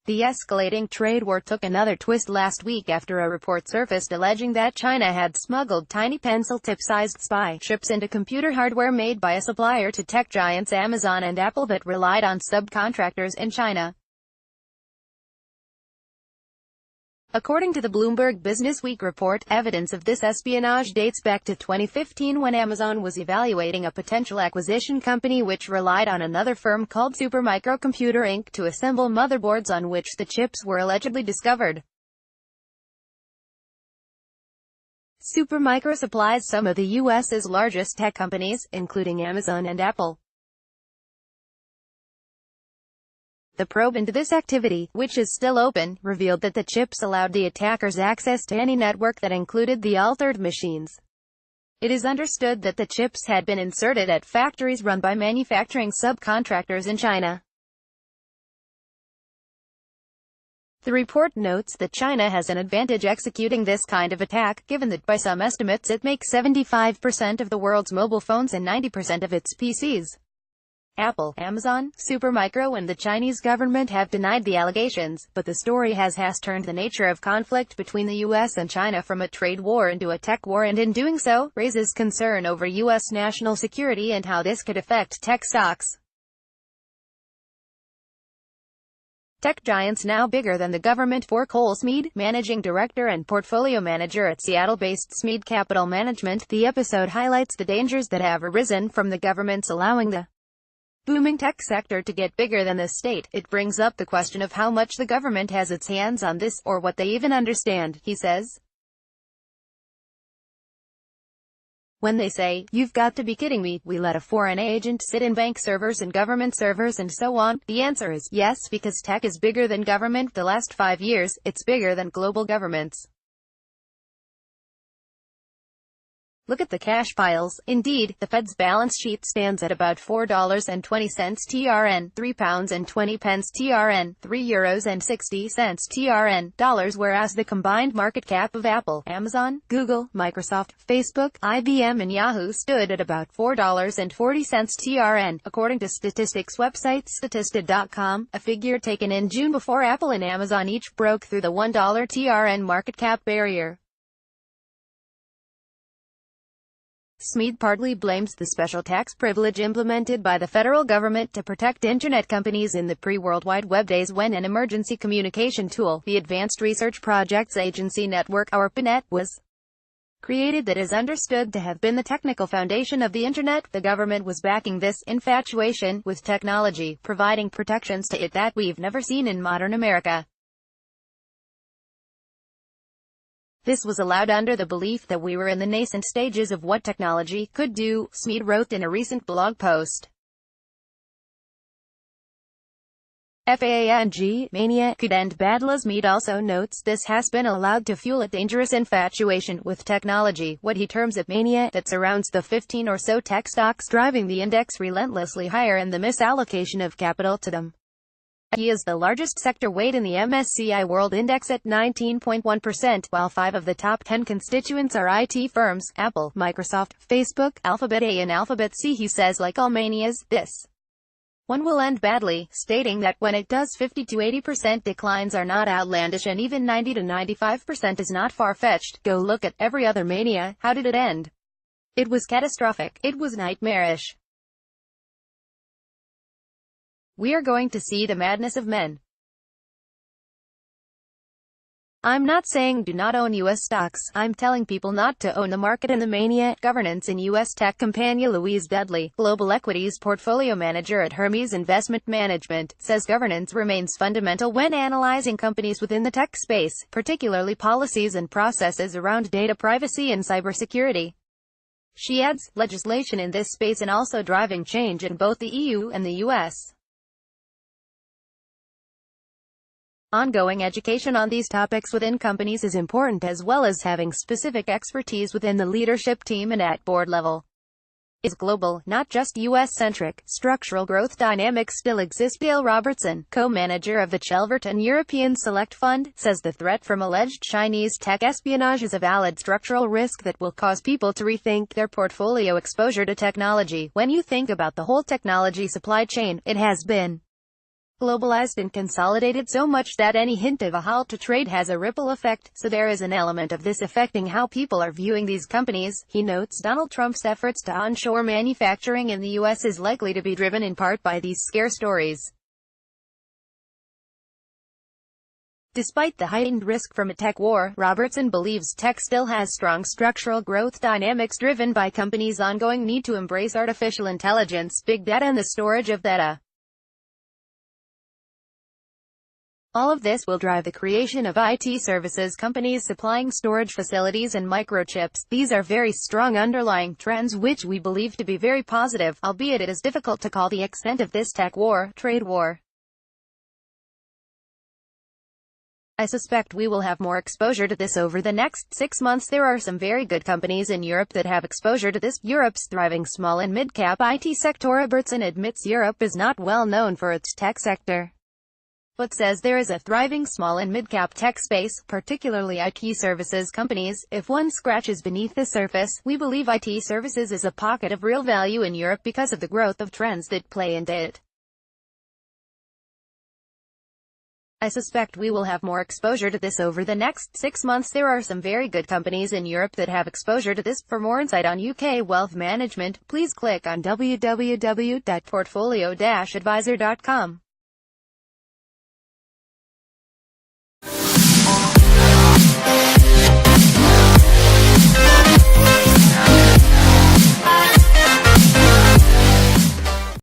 The escalating trade war took another twist last week after a report surfaced alleging that China had smuggled tiny pencil-tip-sized spy chips into computer hardware made by a supplier to tech giants Amazon and Apple that relied on subcontractors in China. According to the Bloomberg Businessweek report, evidence of this espionage dates back to 2015 when Amazon was evaluating a potential acquisition company which relied on another firm called Supermicro Computer Inc. to assemble motherboards on which the chips were allegedly discovered. Supermicro supplies some of the U.S.'s largest tech companies, including Amazon and Apple. The probe into this activity, which is still open, revealed that the chips allowed the attackers access to any network that included the altered machines. It is understood that the chips had been inserted at factories run by manufacturing subcontractors in China. The report notes that China has an advantage executing this kind of attack, given that by some estimates it makes 75% of the world's mobile phones and 90% of its PCs. Apple, Amazon, Supermicro and the Chinese government have denied the allegations, but the story has turned the nature of conflict between the U.S. and China from a trade war into a tech war, and in doing so, raises concern over U.S. national security and how this could affect tech stocks. Tech giants now bigger than the government. For Cole Smead, managing director and portfolio manager at Seattle-based Smead Capital Management, the episode highlights the dangers that have arisen from the government's allowing the booming tech sector to get bigger than the state. It brings up the question of how much the government has its hands on this, or what they even understand, he says. When they say, "You've got to be kidding me, we let a foreign agent sit in bank servers and government servers and so on," the answer is, yes, because tech is bigger than government. The last 5 years, it's bigger than global governments. Look at the cash piles. Indeed, the Fed's balance sheet stands at about $4.20 TRN, £3.20 TRN, €3.60 TRN, dollars, whereas the combined market cap of Apple, Amazon, Google, Microsoft, Facebook, IBM and Yahoo stood at about $4.40 TRN, according to statistics website Statista.com, a figure taken in June before Apple and Amazon each broke through the $1 TRN market cap barrier. Smead partly blames the special tax privilege implemented by the federal government to protect Internet companies in the pre-World Wide Web days when an emergency communication tool, the Advanced Research Projects Agency Network, or ARPANET, was created that is understood to have been the technical foundation of the Internet. The government was backing this infatuation with technology, providing protections to it that we've never seen in modern America. This was allowed under the belief that we were in the nascent stages of what technology could do, Smead wrote in a recent blog post. FANG, mania, could end badly. Smead also notes this has been allowed to fuel a dangerous infatuation with technology, what he terms a mania, that surrounds the 15 or so tech stocks, driving the index relentlessly higher and the misallocation of capital to them. He is the largest sector weight in the MSCI World Index at 19.1%, while 5 of the top 10 constituents are IT firms, Apple, Microsoft, Facebook, Alphabet A and Alphabet C. He says like all manias, this one will end badly, stating that when it does 50 to 80% declines are not outlandish and even 90 to 95% is not far-fetched. Go look at every other mania. How did it end? It was catastrophic. It was nightmarish. We are going to see the madness of men. I'm not saying do not own U.S. stocks. I'm telling people not to own the market and the mania. Governance in U.S. tech. Compania Louise Dudley, global equities portfolio manager at Hermes Investment Management, says governance remains fundamental when analyzing companies within the tech space, particularly policies and processes around data privacy and cybersecurity. She adds, legislation in this space and also driving change in both the EU and the U.S. Ongoing education on these topics within companies is important, as well as having specific expertise within the leadership team and at board level. is global, not just US-centric. Structural growth dynamics still exist. Dale Robertson, co-manager of the Chelverton European Select Fund, says the threat from alleged Chinese tech espionage is a valid structural risk that will cause people to rethink their portfolio exposure to technology. When you think about the whole technology supply chain, it has been globalized and consolidated so much that any hint of a halt to trade has a ripple effect, so there is an element of this affecting how people are viewing these companies. He notes Donald Trump's efforts to onshore manufacturing in the U.S. is likely to be driven in part by these scare stories. Despite the heightened risk from a tech war, Robertson believes tech still has strong structural growth dynamics driven by companies' ongoing need to embrace artificial intelligence, big data and the storage of data. All of this will drive the creation of IT services companies supplying storage facilities and microchips. These are very strong underlying trends which we believe to be very positive, albeit it is difficult to call the extent of this tech war, trade war. I suspect we will have more exposure to this over the next 6 months. There are some very good companies in Europe that have exposure to this. Europe's thriving small and mid-cap IT sector. Robertson admits Europe is not well known for its tech sector, but says there is a thriving small and mid-cap tech space, particularly IT services companies. If one scratches beneath the surface, we believe IT services is a pocket of real value in Europe because of the growth of trends that play into it. I suspect we will have more exposure to this over the next 6 months. There are some very good companies in Europe that have exposure to this. For more insight on UK wealth management, please click on www.portfolio-advisor.com.